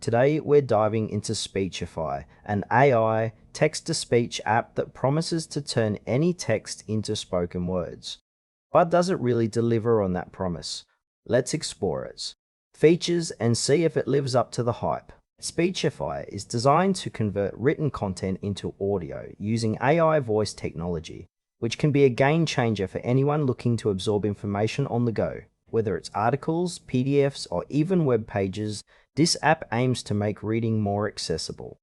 today we're diving into Speechify, an AI text-to-speech app that promises to turn any text into spoken words. But does it really deliver on that promise? Let's explore its features and see if it lives up to the hype. Speechify is designed to convert written content into audio using AI voice technology, which can be a game changer for anyone looking to absorb information on the go. Whether it's articles, PDFs, or even web pages, this app aims to make reading more accessible.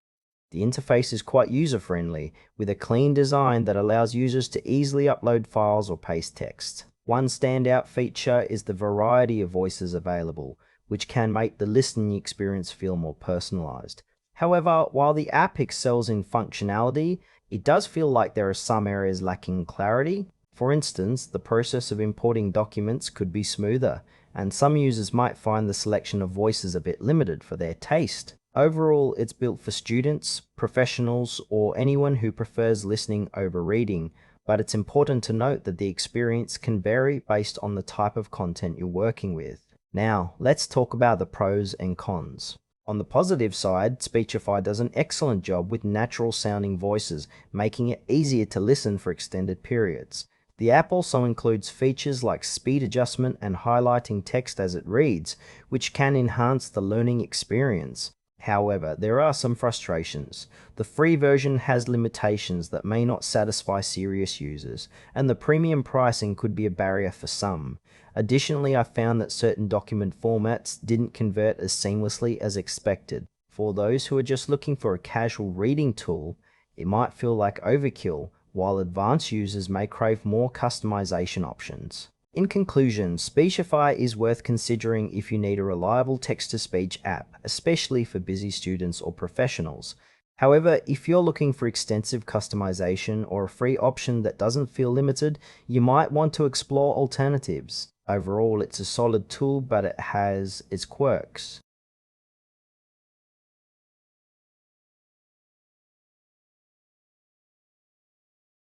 The interface is quite user-friendly, with a clean design that allows users to easily upload files or paste text. One standout feature is the variety of voices available, which can make the listening experience feel more personalized. However, while the app excels in functionality, it does feel like there are some areas lacking clarity. For instance, the process of importing documents could be smoother, and some users might find the selection of voices a bit limited for their taste. Overall, it's built for students, professionals, or anyone who prefers listening over reading, but it's important to note that the experience can vary based on the type of content you're working with. Now, let's talk about the pros and cons. On the positive side, Speechify does an excellent job with natural sounding voices, making it easier to listen for extended periods. The app also includes features like speed adjustment and highlighting text as it reads, which can enhance the learning experience. However, there are some frustrations. The free version has limitations that may not satisfy serious users, and the premium pricing could be a barrier for some. Additionally, I found that certain document formats didn't convert as seamlessly as expected. For those who are just looking for a casual reading tool, it might feel like overkill, while advanced users may crave more customization options. In conclusion, Speechify is worth considering if you need a reliable text-to-speech app, especially for busy students or professionals. However, if you're looking for extensive customization or a free option that doesn't feel limited, you might want to explore alternatives. Overall, it's a solid tool, but it has its quirks.